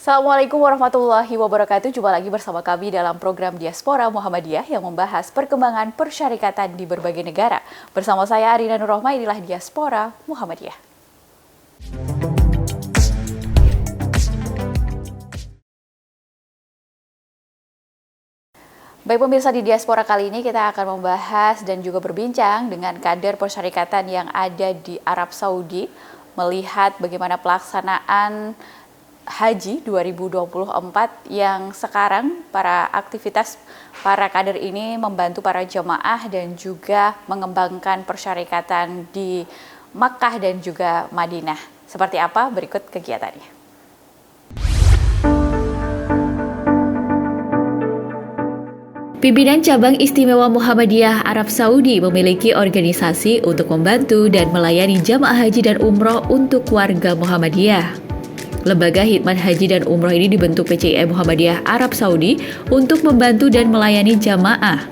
Assalamualaikum warahmatullahi wabarakatuh. Jumpa lagi bersama kami dalam program Diaspora Muhammadiyah yang membahas perkembangan persyarikatan di berbagai negara. Bersama saya Arina Nurrohma, inilah Diaspora Muhammadiyah. Baik pemirsa, di Diaspora kali ini kita akan membahas dan juga berbincang dengan kader persyarikatan yang ada di Arab Saudi melihat bagaimana pelaksanaan Haji 2024 yang sekarang aktivitas para kader ini membantu para jemaah dan juga mengembangkan persyarikatan di Makkah dan juga Madinah. Seperti apa? Berikut kegiatannya. Pimpinan Cabang Istimewa Muhammadiyah Arab Saudi memiliki organisasi untuk membantu dan melayani jamaah haji dan umroh untuk warga Muhammadiyah. Lembaga Khidmat Haji dan Umroh ini dibentuk PCIM Muhammadiyah Arab Saudi untuk membantu dan melayani jamaah.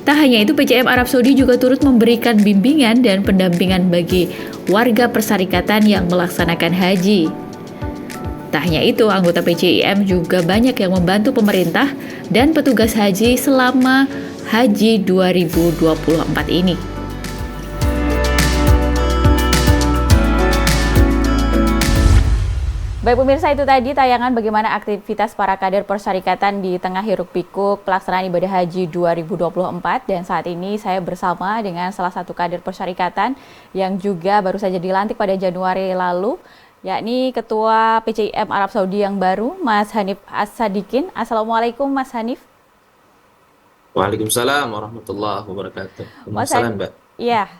Tak hanya itu, PCIM Arab Saudi juga turut memberikan bimbingan dan pendampingan bagi warga persyarikatan yang melaksanakan haji. Tak hanya itu, anggota PCIM juga banyak yang membantu pemerintah dan petugas haji selama Haji 2024 ini. Baik pemirsa, itu tadi tayangan bagaimana aktivitas para kader persyarikatan di tengah hiruk-pikuk pelaksanaan ibadah haji 2024. Dan saat ini saya bersama dengan salah satu kader persyarikatan yang juga baru saja dilantik pada Januari lalu, yakni Ketua PCIM Arab Saudi yang baru, Mas Hanif As-Sadikin. Assalamualaikum Mas Hanif. Waalaikumsalam warahmatullahi wabarakatuh. Waalaikumsalam, Mbak. Iya,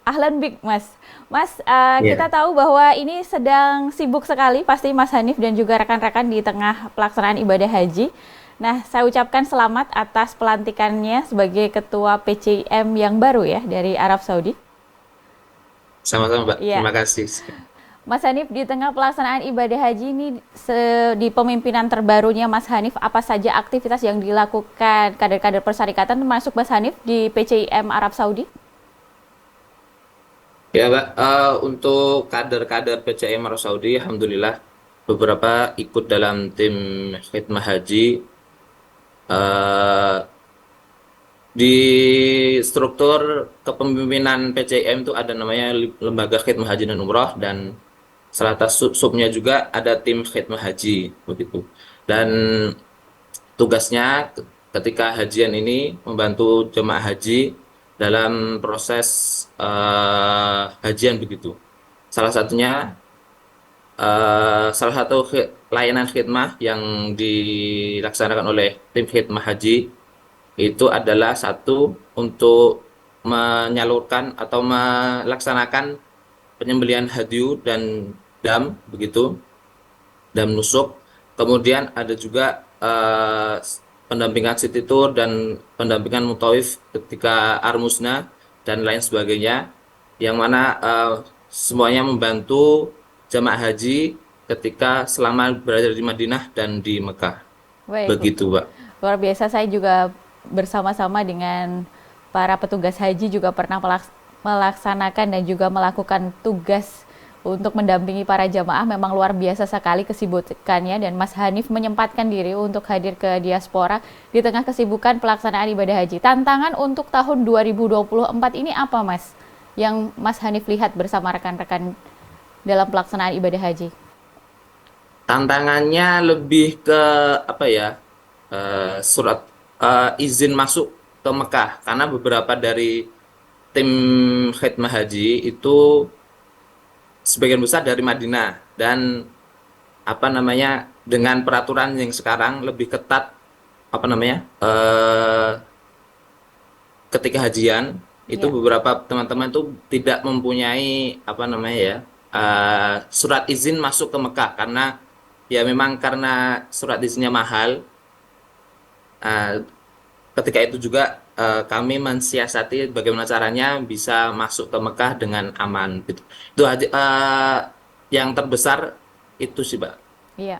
Ahlan Bik, Mas. Mas, kita tahu bahwa ini sedang sibuk sekali pasti Mas Hanif dan juga rekan-rekan di tengah pelaksanaan ibadah haji. Nah, saya ucapkan selamat atas pelantikannya sebagai Ketua PCIM yang baru ya dari Arab Saudi. Sama-sama, Mbak. Ya. Terima kasih. Mas Hanif, di tengah pelaksanaan ibadah haji ini di pemimpinan terbarunya Mas Hanif, apa saja aktivitas yang dilakukan kader-kader persyarikatan termasuk Mas Hanif di PCIM Arab Saudi? Ya, Mbak, untuk kader-kader PCIM Arab Saudi, alhamdulillah beberapa ikut dalam tim khidmah haji. Di struktur kepemimpinan PCIM itu ada namanya Lembaga Khidmah Haji dan Umroh, dan salah satu subnya juga ada tim khidmah haji begitu. Dan tugasnya ketika hajian ini membantu jemaah haji dalam proses hajian begitu. Salah satunya salah satu layanan khidmah yang dilaksanakan oleh tim khidmah haji itu adalah satu untuk menyalurkan atau melaksanakan penyembelihan hadyu dan dam begitu, dam nusuk. Kemudian ada juga pendampingan city tour dan pendampingan mutawif ketika armusna dan lain sebagainya, yang mana semuanya membantu jamaah haji ketika selama berada di Madinah dan di Mekah. Baik, begitu, Pak. Luar biasa, saya juga bersama-sama dengan para petugas haji juga pernah melaksanakan dan juga melakukan tugas untuk mendampingi para jamaah. Memang luar biasa sekali kesibukannya, dan Mas Hanif menyempatkan diri untuk hadir ke Diaspora di tengah kesibukan pelaksanaan ibadah haji. Tantangan untuk tahun 2024 ini apa, Mas? Yang Mas Hanif lihat bersama rekan-rekan dalam pelaksanaan ibadah haji? Tantangannya lebih ke apa ya? Surat izin masuk ke Mekah, karena beberapa dari tim khidmah haji itu sebagian besar dari Madinah, dan apa namanya, dengan peraturan yang sekarang lebih ketat, apa namanya, ketika hajian itu beberapa teman-teman itu tidak mempunyai apa namanya ya, surat izin masuk ke Mekah, karena ya memang karena surat izinnya mahal. Ketika itu juga kami mensiasati bagaimana caranya bisa masuk ke Mekah dengan aman. Itu yang terbesar itu sih, Mbak. Iya.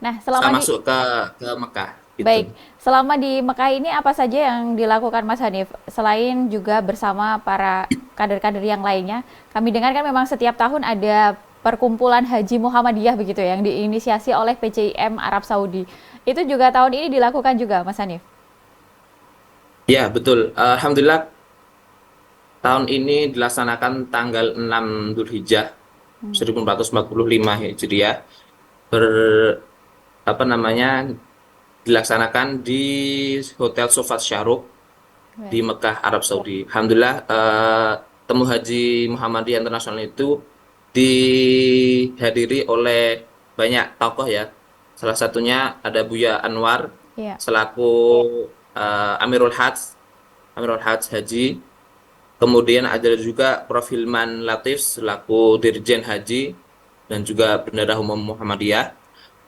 Nah, Bisa masuk ke Mekah. Gitu. Baik, selama di Mekah ini apa saja yang dilakukan Mas Hanif? Selain juga bersama para kader-kader yang lainnya, kami dengar kan memang setiap tahun ada Perkumpulan Haji Muhammadiyah begitu ya, yang diinisiasi oleh PCIM Arab Saudi. Itu juga tahun ini dilakukan juga, Mas Hanif? Ya, betul. Alhamdulillah tahun ini dilaksanakan tanggal 6 Dzulhijjah 1445 Hijriah. Ber apa namanya dilaksanakan di Hotel Sofat Syaruk di Baik. Mekah, Arab Saudi. Alhamdulillah, Temu Haji Muhammadiyah Internasional itu dihadiri oleh banyak tokoh ya. Salah satunya ada Buya Anwar Iya. selaku Amirul Hajj Haji. Kemudian ada juga Prof. Hilman Latif selaku Dirjen Haji dan juga Bendahara Umum Muhammadiyah.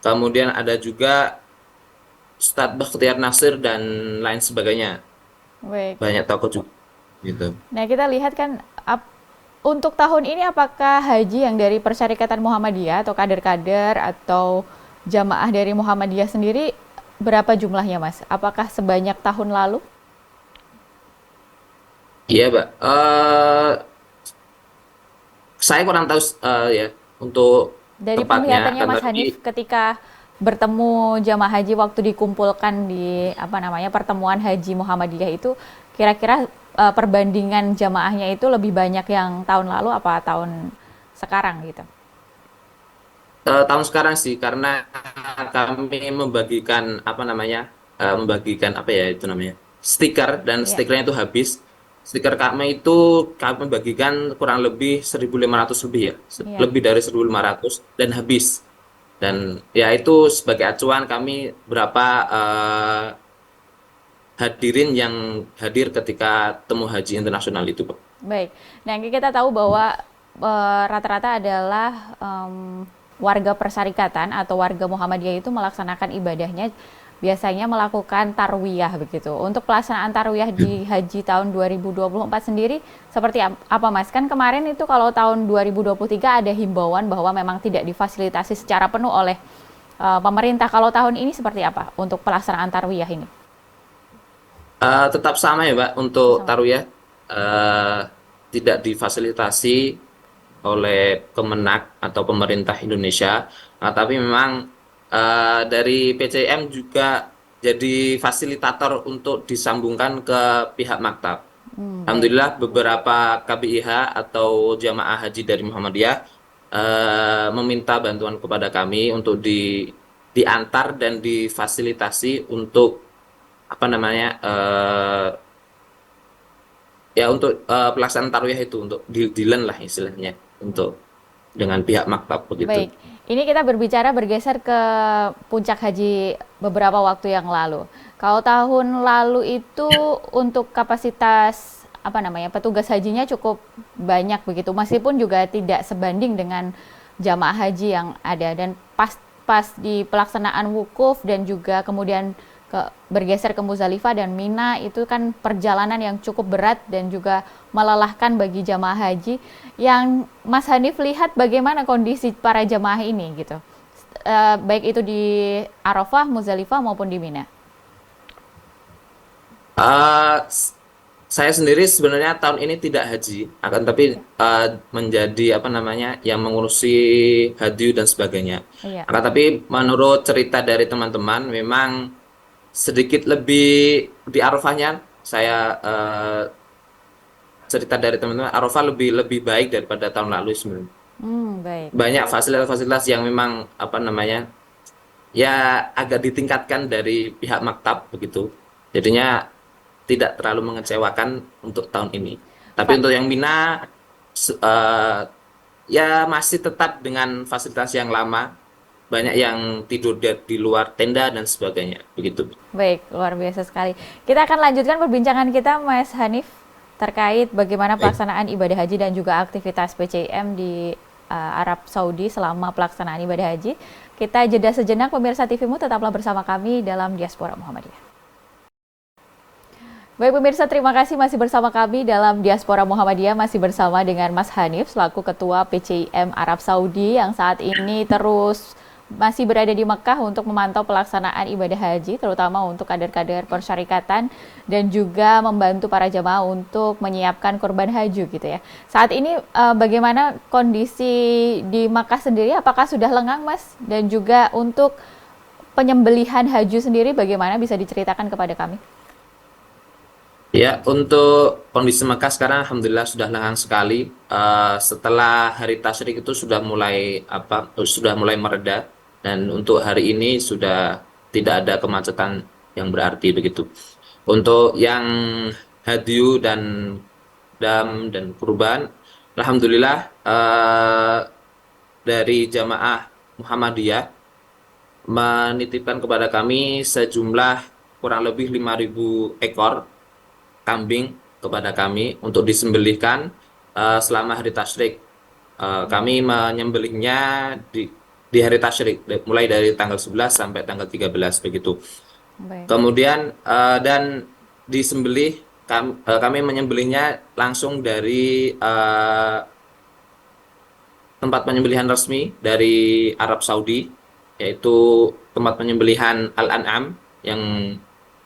Kemudian ada juga Ustadz Bakhtiar Nasir dan lain sebagainya. Baik. Banyak tokoh juga gitu. Nah, kita lihat kan untuk tahun ini apakah haji yang dari Persyarikatan Muhammadiyah atau kader-kader atau jamaah dari Muhammadiyah sendiri berapa jumlahnya, Mas? Apakah sebanyak tahun lalu? Iya, Mbak. Saya kurang tahu ya untuk Dari tepatnya, penglihatannya kan Mas tadi Hanif ketika bertemu jamaah haji waktu dikumpulkan di pertemuan haji Muhammadiyah itu kira-kira perbandingan jamaahnya itu lebih banyak yang tahun lalu apa tahun sekarang gitu? tahun sekarang sih karena kami membagikan membagikan apa ya itu namanya stiker dan Iya, stikernya itu habis. Stiker kami itu kami bagikan kurang lebih 1.500 lebih ya, iya. lebih dari 1.500 dan habis. Dan ya itu sebagai acuan kami berapa hadirin yang hadir ketika Temu Haji Internasional itu, Pak. Baik. Nah, kita tahu bahwa rata-rata adalah warga persyarikatan atau warga Muhammadiyah itu melaksanakan ibadahnya biasanya melakukan tarwiyah begitu. Untuk pelaksanaan tarwiyah di haji tahun 2024 sendiri seperti apa, Mas? Kan kemarin itu kalau tahun 2023 ada himbauan bahwa memang tidak difasilitasi secara penuh oleh pemerintah. Kalau tahun ini seperti apa untuk pelaksanaan tarwiyah ini? Tetap sama ya, Mbak, untuk Sama. Tarwiyah. eh, Tidak difasilitasi oleh Kemenak atau pemerintah Indonesia. Nah, tapi memang dari PCM juga jadi fasilitator untuk disambungkan ke pihak maktab. Baik. Alhamdulillah beberapa KBIH atau jamaah haji dari Muhammadiyah meminta bantuan kepada kami untuk diantar dan difasilitasi untuk apa namanya ya untuk pelaksanaan tarwiyah itu untuk deal-dealan lah istilahnya untuk dengan pihak maktab begitu. Baik, ini kita bergeser ke puncak haji beberapa waktu yang lalu. Kalau tahun lalu itu untuk kapasitas petugas hajinya cukup banyak begitu, meskipun juga tidak sebanding dengan jamaah haji yang ada dan pas di pelaksanaan wukuf dan juga kemudian bergeser ke Muzdalifah dan Mina itu kan perjalanan yang cukup berat dan juga melelahkan bagi jamaah haji. Yang Mas Hanif lihat bagaimana kondisi para jamaah ini gitu, baik itu di Arafah, Muzdalifah maupun di Mina. Eh, saya sendiri sebenarnya tahun ini tidak haji, akan tapi menjadi apa namanya yang mengurusi hadyu dan sebagainya. Iya, Akan tapi menurut cerita dari teman-teman memang sedikit lebih di Arafahnya saya cerita dari teman-teman Arafah lebih lebih baik daripada tahun lalu sebenarnya. baik, Banyak fasilitas-fasilitas yang memang apa namanya ya agak ditingkatkan dari pihak maktab begitu. Jadinya tidak terlalu mengecewakan untuk tahun ini. Tapi Pak. untuk yang Mina ya masih tetap dengan fasilitas yang lama. Banyak yang tidur di luar tenda dan sebagainya begitu. Baik, luar biasa sekali. Kita akan lanjutkan perbincangan kita, Mas Hanif, terkait bagaimana Baik. pelaksanaan ibadah haji dan juga aktivitas PCIM di Arab Saudi selama pelaksanaan ibadah haji. Kita jeda sejenak, pemirsa TVmu, tetaplah bersama kami dalam Diaspora Muhammadiyah. Baik pemirsa, terima kasih masih bersama kami dalam Diaspora Muhammadiyah, masih bersama dengan Mas Hanif selaku Ketua PCIM Arab Saudi yang saat ini terus masih berada di Mekah untuk memantau pelaksanaan ibadah haji, terutama untuk kader-kader persyarikatan dan juga membantu para jamaah untuk menyiapkan kurban haji gitu ya. Saat ini bagaimana kondisi di Mekah sendiri? Apakah sudah lengang, Mas? Dan juga untuk penyembelihan haji sendiri bagaimana, bisa diceritakan kepada kami? Ya, untuk kondisi Mekah sekarang alhamdulillah sudah lengang sekali. Setelah hari tasyrik itu sudah mulai mereda, dan untuk hari ini sudah tidak ada kemacetan yang berarti begitu. Untuk yang hadyu dan dam dan kurban, alhamdulillah dari jamaah Muhammadiyah menitipkan kepada kami sejumlah kurang lebih 5.000 ekor kambing kepada kami untuk disembelihkan selama hari tasyrik. Kami menyembelihnya di hari tasyrik, mulai dari tanggal 11 sampai tanggal 13 begitu. Baik. Kemudian dan disembelih kami menyembelihnya langsung dari tempat penyembelihan resmi dari Arab Saudi, yaitu tempat penyembelihan Al-An'am, yang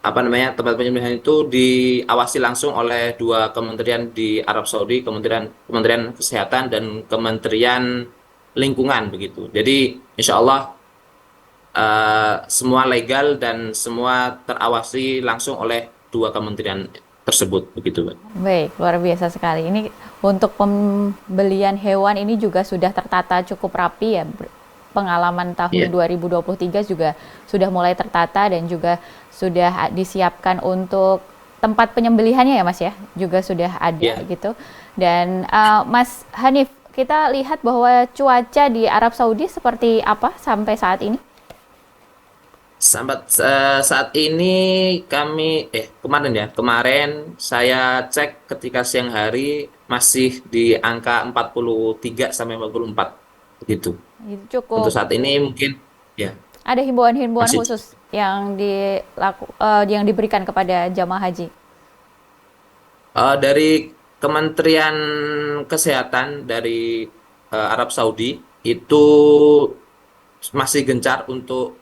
tempat penyembelihan itu diawasi langsung oleh dua kementerian di Arab Saudi, Kementerian Kesehatan dan Kementerian Lingkungan begitu. Jadi insya Allah semua legal dan semua terawasi langsung oleh dua kementerian tersebut begitu, Pak. Baik, luar biasa sekali. Ini untuk pembelian hewan ini juga sudah tertata cukup rapi ya. Pengalaman tahun Iya. 2023 juga sudah mulai tertata dan juga sudah disiapkan untuk tempat penyembelihannya ya Mas ya, juga sudah ada Iya. gitu. Dan Mas Hanif, kita lihat bahwa cuaca di Arab Saudi seperti apa sampai saat ini? Saat ini kemarin saya cek ketika siang hari masih di angka 43 sampai 44 gitu. Itu Untuk cukup. saat ini mungkin ya Ada himbauan-himbauan masih khusus yang yang diberikan kepada jamaah haji. dari Kementerian Kesehatan dari Arab Saudi itu masih gencar untuk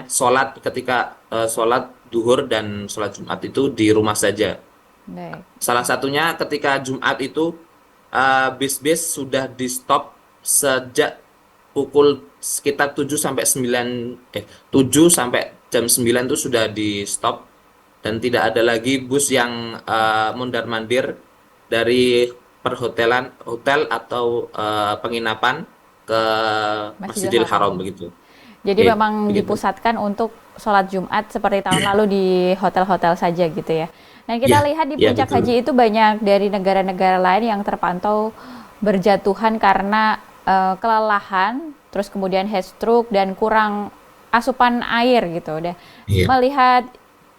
sholat ketika sholat duhur dan sholat Jumat itu di rumah saja. Baik. Salah satunya ketika Jumat itu bis-bis sudah di stop sejak pukul sekitar 7 sampai jam 9 itu sudah di stop, dan tidak ada lagi bus yang mondar-mandir dari perhotelan hotel atau penginapan ke Masjidil Masjidil Haram. Haram begitu. Jadi Oke, memang begitu. dipusatkan untuk sholat Jumat seperti tahun lalu di hotel-hotel saja gitu ya. Dan Ya, kita lihat di ya puncak betul. haji itu banyak dari negara-negara lain yang terpantau berjatuhan karena kelelahan, terus kemudian heat stroke dan kurang asupan air gitu. Udah Iya. melihat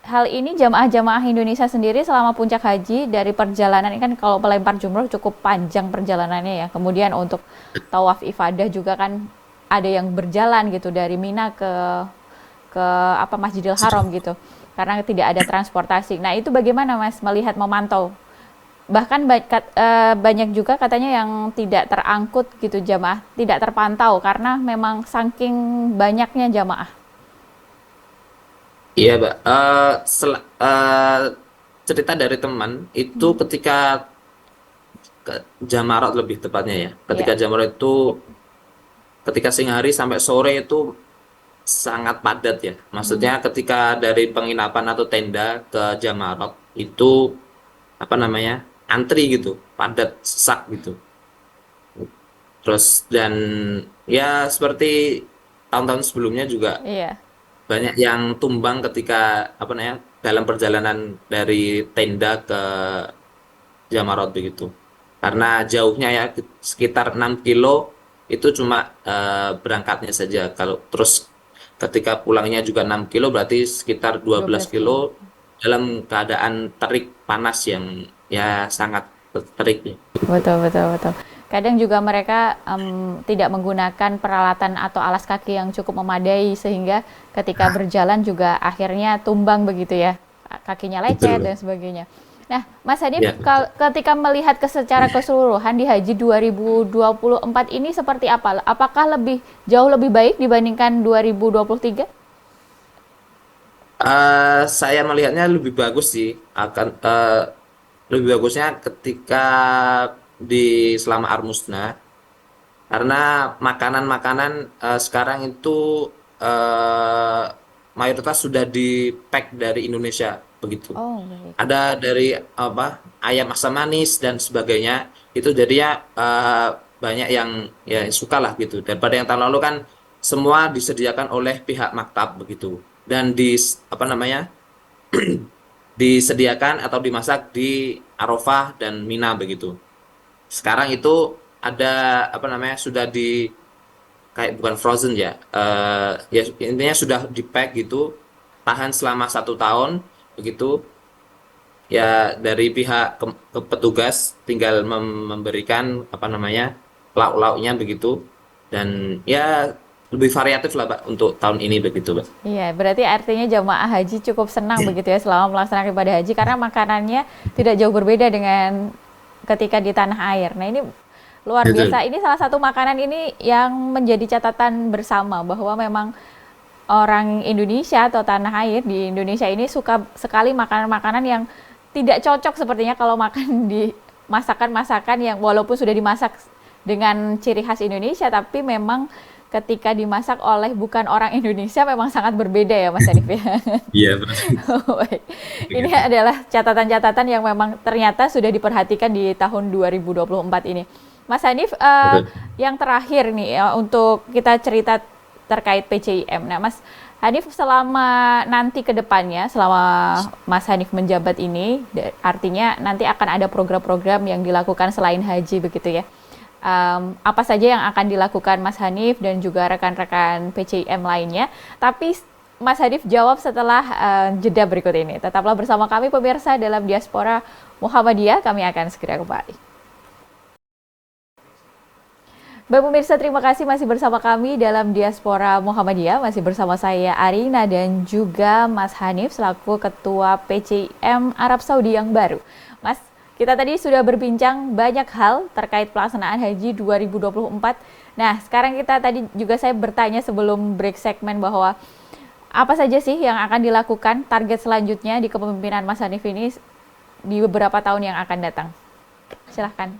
hal ini, jamaah-jamaah Indonesia sendiri selama puncak haji dari perjalanan ini kan, kalau melempar jumroh cukup panjang perjalanannya ya. Kemudian untuk tawaf ifadah juga kan ada yang berjalan gitu dari Mina ke Masjidil Haram gitu. Karena tidak ada transportasi. Nah, itu bagaimana Mas melihat, memantau? Bahkan banyak juga katanya yang tidak terangkut gitu jamaah, tidak terpantau karena memang saking banyaknya jamaah. Iya, Mbak. Cerita dari teman itu ketika Jamarat lebih tepatnya ya. Iya. Ketika Jamarat itu ketika siang hari sampai sore itu sangat padat ya. Maksudnya ketika dari penginapan atau tenda ke Jamarat itu antri gitu, padat, sesak gitu. Terus dan ya seperti tahun-tahun sebelumnya juga Iya. banyak yang tumbang ketika dalam perjalanan dari tenda ke Jamarot begitu, karena jauhnya ya sekitar 6 kilo, itu cuma berangkatnya saja. Kalau terus ketika pulangnya juga 6 kilo, berarti sekitar 12 12 kilo. kilo dalam keadaan terik panas yang ya sangat terik ya. Betul, betul, betul. Kadang juga mereka tidak menggunakan peralatan atau alas kaki yang cukup memadai sehingga ketika berjalan juga akhirnya tumbang begitu ya. Kakinya lecet Betul. dan sebagainya. Nah, Mas Hanif, Ya. ketika melihat secara keseluruhan di Haji 2024 ini seperti apa? Apakah jauh lebih baik dibandingkan 2023? Saya melihatnya lebih bagus sih, akan lebih bagusnya ketika di selama Armusna, karena makanan-makanan sekarang itu eh, mayoritas sudah di pack dari Indonesia begitu. Oh, baik. Ada dari apa, ayam asam manis dan sebagainya, itu jadinya banyak yang ya suka lah gitu, daripada yang tahun lalu kan semua disediakan oleh pihak maktab begitu, dan di apa namanya, disediakan atau dimasak di Arafah dan Mina begitu. Sekarang itu ada apa namanya, sudah di kayak bukan frozen ya, ya intinya sudah di pack gitu, tahan selama 1 tahun begitu. Ya dari pihak petugas tinggal memberikan apa namanya, lauk-lauknya begitu, dan ya lebih variatif lah Pak untuk tahun ini begitu Pak. Iya, berarti artinya jamaah haji cukup senang begitu ya selama melaksanakan ibadah haji karena makanannya tidak jauh berbeda dengan ketika di tanah air. Nah, ini luar Betul. biasa. Ini salah satu makanan ini yang menjadi catatan bersama bahwa memang orang Indonesia atau tanah air di Indonesia ini suka sekali makanan-makanan yang tidak cocok sepertinya kalau makan di masakan-masakan yang walaupun sudah dimasak dengan ciri khas Indonesia, tapi memang ketika dimasak oleh bukan orang Indonesia memang sangat berbeda ya Mas Hanif ya. Iya, benar. Baik. Ini Begitu. adalah catatan-catatan yang memang ternyata sudah diperhatikan di tahun 2024 ini. Mas Hanif, Betul. yang terakhir nih ya, untuk kita cerita terkait PCIM. Nah, Mas Hanif selama nanti ke depannya, selama Mas Hanif menjabat ini, artinya nanti akan ada program-program yang dilakukan selain haji begitu ya. Apa saja yang akan dilakukan Mas Hanif dan juga rekan-rekan PCIM lainnya. Tapi Mas Hanif jawab setelah jeda berikut ini. Tetaplah bersama kami pemirsa dalam Diaspora Muhammadiyah. Kami akan segera kembali. Baik pemirsa, terima kasih masih bersama kami dalam Diaspora Muhammadiyah. Masih bersama saya Arina dan juga Mas Hanif selaku Ketua PCIM Arab Saudi yang baru. Mas, kita tadi sudah berbincang banyak hal terkait pelaksanaan haji 2024. Nah, sekarang kita tadi juga saya bertanya sebelum break segmen bahwa apa saja sih yang akan dilakukan target selanjutnya di kepemimpinan Mas Hanif ini di beberapa tahun yang akan datang. Silahkan.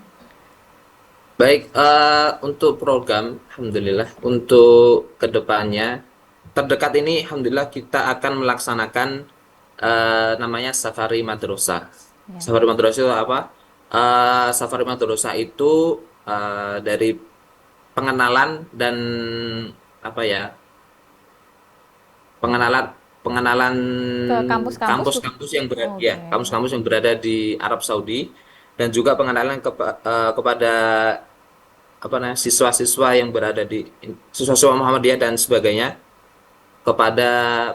Baik, untuk program, alhamdulillah, untuk kedepannya, terdekat ini, alhamdulillah kita akan melaksanakan namanya Safari Madrasah. Ya. Safari Madrasah itu apa? Safari Madrasah itu dari pengenalan dan apa ya, pengenalan pengenalan Ke kampus-kampus. kampus-kampus yang berada, Oke. ya, kampus-kampus yang berada di Arab Saudi, dan juga pengenalan kepada apa namanya, siswa-siswa yang berada di siswa-siswa Muhammadiyah dan sebagainya kepada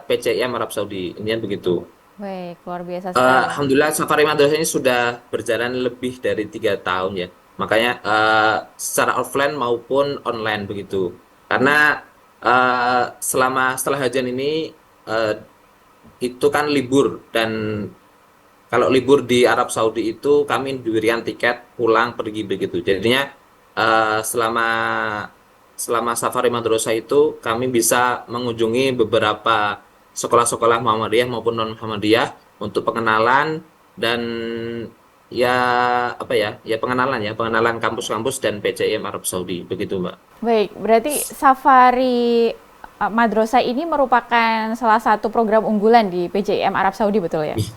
PCIM Arab Saudi, ini begitu. Baik, luar biasa sekali. Alhamdulillah Safari Madrasah ini sudah berjalan lebih dari 3 tahun ya, makanya secara offline maupun online begitu, karena setelah hajian ini eh, itu kan libur, dan kalau libur di Arab Saudi itu kami diberikan tiket pulang pergi begitu. Jadinya selama selama Safari Madrasah itu kami bisa mengunjungi beberapa sekolah-sekolah Muhammadiyah maupun non Muhammadiyah untuk pengenalan, dan ya apa ya, ya pengenalan kampus-kampus dan PCIM Arab Saudi begitu Mbak. Baik, berarti Safari Madrasah ini merupakan salah satu program unggulan di PJM Arab Saudi, betul ya? Ih,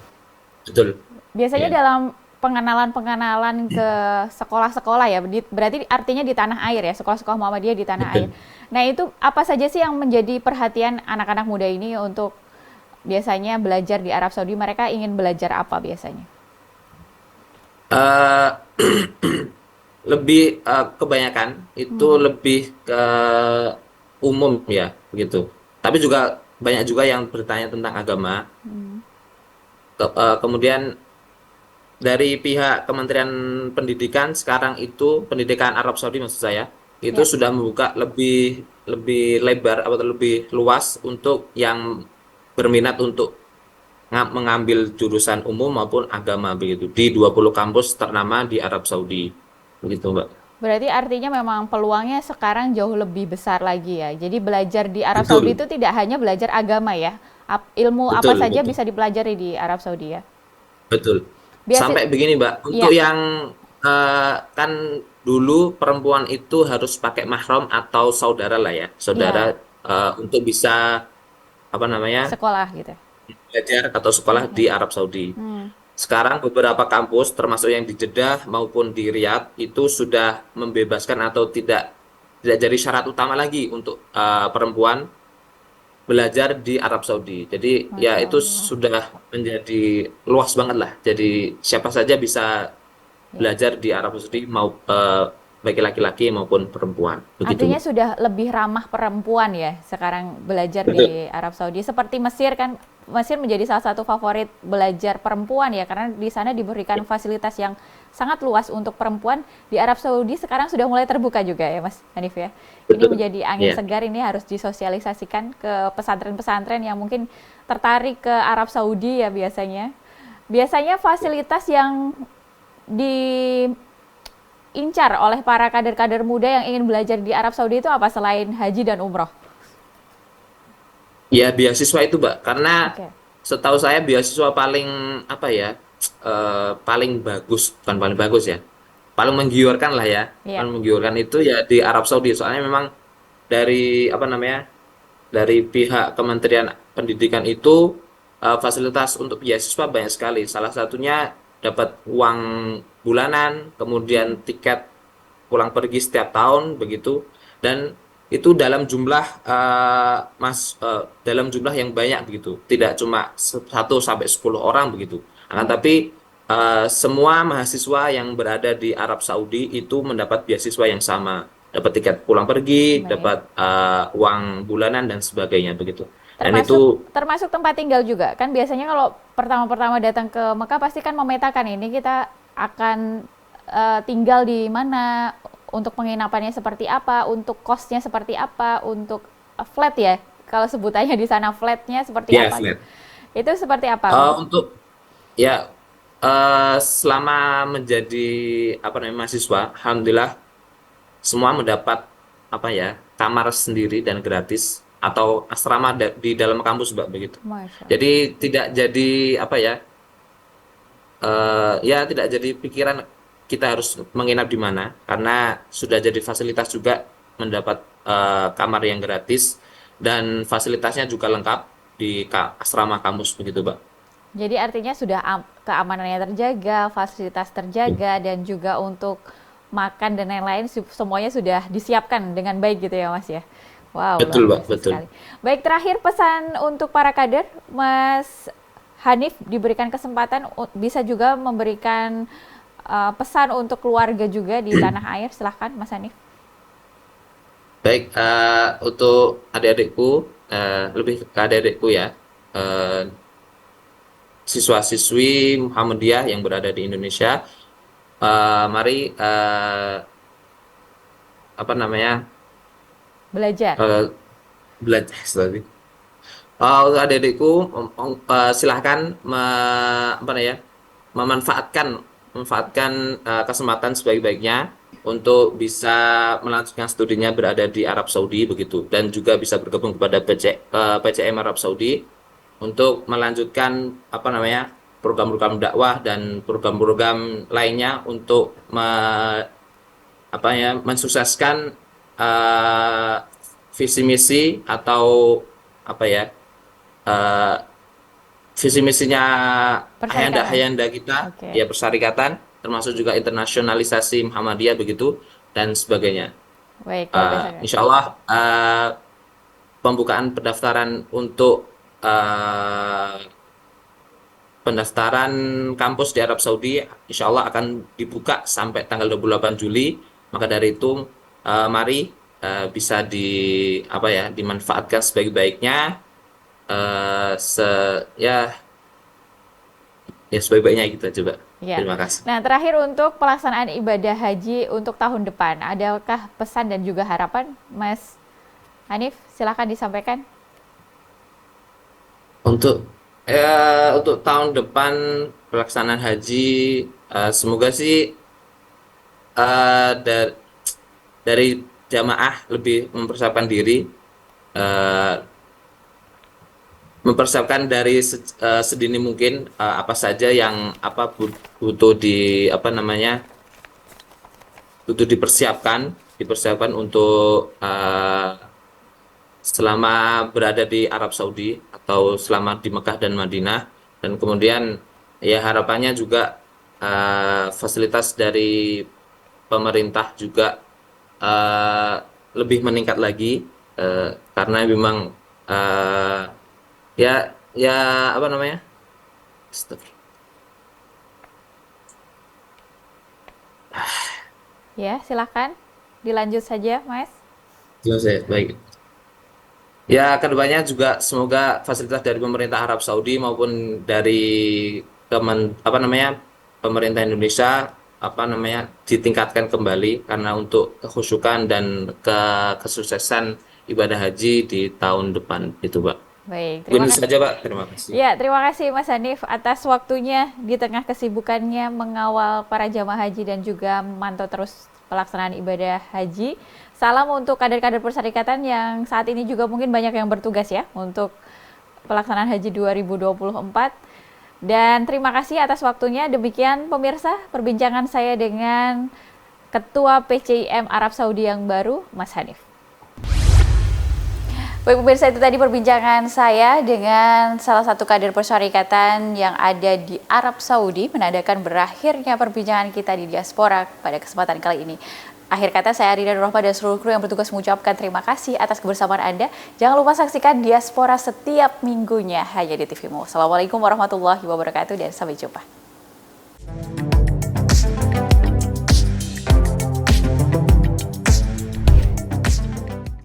betul. Biasanya Ya. dalam pengenalan-pengenalan ke sekolah-sekolah ya, berarti artinya di tanah air ya, sekolah-sekolah Muhammadiyah di tanah air. Betul. Nah, itu apa saja sih yang menjadi perhatian anak-anak muda ini untuk biasanya belajar di Arab Saudi? Mereka ingin belajar apa biasanya? Eh, lebih kebanyakan itu lebih ke umum ya begitu. Tapi juga banyak juga yang bertanya tentang agama. Kemudian dari pihak Kementerian Pendidikan sekarang itu, pendidikan Arab Saudi maksud saya, itu Ya. sudah membuka lebih lebih lebar atau lebih luas untuk yang berminat untuk mengambil jurusan umum maupun agama begitu di 20 kampus ternama di Arab Saudi. Begitu, Mbak. Berarti artinya memang peluangnya sekarang jauh lebih besar lagi ya. Jadi belajar di Arab Saudi Betul, itu tidak hanya belajar agama ya. Ilmu apa betul, saja betul. bisa dipelajari di Arab Saudi ya. Betul. Biasa, Sampai begini, Mbak, untuk ya, yang kan dulu perempuan itu harus pakai mahram atau saudara lah ya, saudara ya, untuk bisa apa namanya sekolah gitu. belajar atau sekolah di Oke. Arab Saudi. Hmm. Sekarang beberapa kampus, termasuk yang di Jeddah maupun di Riyadh, itu sudah membebaskan atau tidak jadi syarat utama lagi untuk perempuan belajar di Arab Saudi. Jadi ya Masya itu Allah. sudah menjadi luas banget lah. Jadi siapa saja bisa Ya. belajar di Arab Saudi mau baik laki-laki maupun perempuan. Begitu, Artinya Mbak. sudah lebih ramah perempuan ya sekarang belajar Betul. di Arab Saudi. Seperti Mesir kan, Mesir menjadi salah satu favorit belajar perempuan ya karena di sana diberikan fasilitas yang sangat luas untuk perempuan. Di Arab Saudi sekarang sudah mulai terbuka juga ya Mas Hanif ya. Ini Betul. menjadi angin Ya. segar, ini harus disosialisasikan ke pesantren-pesantren yang mungkin tertarik ke Arab Saudi ya biasanya. Biasanya fasilitas yang diincar oleh para kader-kader muda yang ingin belajar di Arab Saudi itu apa selain haji dan umroh? Ya, beasiswa itu, Mbak. Karena Oke, setahu saya beasiswa paling apa ya? Paling bagus, bukan paling bagus ya. Paling menggiurkan lah ya. iya. Paling menggiurkan itu ya di Arab Saudi. Soalnya memang dari apa namanya? Dari pihak Kementerian Pendidikan itu fasilitas untuk beasiswa banyak sekali. Salah satunya dapat uang bulanan, kemudian tiket pulang pergi setiap tahun begitu, dan itu dalam jumlah dalam jumlah yang banyak begitu, tidak cuma 1 sampai 10 orang begitu, akan Hmm, tapi semua mahasiswa yang berada di Arab Saudi itu mendapat beasiswa yang sama, dapat tiket pulang pergi, baik. dapat uang bulanan dan sebagainya begitu, dan Termasuk itu termasuk tempat tinggal juga. Kan biasanya kalau pertama-pertama datang ke Mekah pasti kan memetakan ini kita akan tinggal di mana, untuk penginapannya seperti apa, untuk kosnya seperti apa, untuk flat ya. Kalau sebutannya di sana flatnya seperti ya apa gitu. flat. Itu seperti apa? Untuk ya selama menjadi apa namanya mahasiswa, alhamdulillah semua mendapat apa ya kamar sendiri dan gratis atau asrama di dalam kampus, Mbak, begitu. Masya Allah. Jadi tidak jadi apa ya ya tidak jadi pikiran kita harus menginap di mana karena sudah jadi fasilitas juga mendapat kamar yang gratis dan fasilitasnya juga lengkap di asrama kampus begitu, Mbak. Jadi artinya sudah keamanannya terjaga, fasilitas terjaga, dan juga untuk makan dan lain-lain semuanya sudah disiapkan dengan baik gitu ya Mas ya. Wow, luar Betul, Mbak, biasa betul. sekali. Baik, terakhir pesan untuk para kader, Mas Hanif diberikan kesempatan bisa juga memberikan pesan untuk keluarga juga di tanah air. Silahkan Mas Hanif. Baik, untuk adik-adikku, lebih ke adik-adikku ya, eh, siswa-siswi Muhammadiyah yang berada di Indonesia, mari apa namanya Belajar. eh, belajar. Sorry. Untuk adik-adikku, silahkan apa ya, memanfaatkan memanfaatkan kesempatan sebaik-baiknya untuk bisa melanjutkan studinya berada di Arab Saudi begitu dan juga bisa bergabung kepada PCM Arab Saudi untuk melanjutkan apa namanya program-program dakwah dan program-program lainnya untuk apa ya mensukseskan eh, visi misi atau apa ya eh, visi misinya Hayanda Persyarikatan. Hayanda kita Oke. ya persyarikatan termasuk juga internasionalisasi Muhammadiyah begitu dan sebagainya. Baik, luar biasa. Insya Allah pembukaan pendaftaran untuk eh, pendaftaran kampus di Arab Saudi insya Allah akan dibuka sampai tanggal 28 Juli. Maka dari itu mari bisa apa ya dimanfaatkan sebaik-baiknya se ya ya sebaik-baiknya gitu coba. Ya. Terima kasih. Nah, terakhir untuk pelaksanaan ibadah haji untuk tahun depan, adakah pesan dan juga harapan, Mas Hanif? Silahkan disampaikan. Untuk Untuk tahun depan pelaksanaan haji, semoga sih eh, da- dari jamaah lebih mempersiapkan diri, eh, mempersiapkan dari sedini mungkin apa saja yang butuh apa namanya butuh dipersiapkan untuk selama berada di Arab Saudi atau selama di Mekah dan Madinah, dan kemudian ya harapannya juga fasilitas dari pemerintah juga eh, lebih meningkat lagi, karena memang eh, ya ya apa namanya. Astagfirullah. Ya, silakan dilanjut saja, Mas. Jelas ya, baik. Ya, kedepannya juga semoga fasilitas dari pemerintah Arab Saudi maupun dari apa namanya pemerintah Indonesia ditingkatkan kembali, karena untuk kekhusyukan dan kesuksesan ibadah haji di tahun depan itu, Pak. Baik, Mungkin terima itu kasih. saja, Pak. Terima kasih. Ya, terima kasih Mas Hanif atas waktunya di tengah kesibukannya mengawal para jamaah haji dan juga memantau terus pelaksanaan ibadah haji. Salam untuk kader-kader persyarikatan yang saat ini juga mungkin banyak yang bertugas ya untuk pelaksanaan haji 2024. Dan terima kasih atas waktunya. Demikian pemirsa perbincangan saya dengan Ketua PCIM Arab Saudi yang baru, Mas Hanif. Baik pemirsa, itu tadi perbincangan saya dengan salah satu kader persyarikatan yang ada di Arab Saudi, menandakan berakhirnya perbincangan kita di diaspora pada kesempatan kali ini. Akhir kata saya Arida Nurrohma dan seluruh kru yang bertugas mengucapkan terima kasih atas kebersamaan Anda. Jangan lupa saksikan diaspora setiap minggunya hanya di TVMO. Assalamualaikum warahmatullahi wabarakatuh dan sampai jumpa.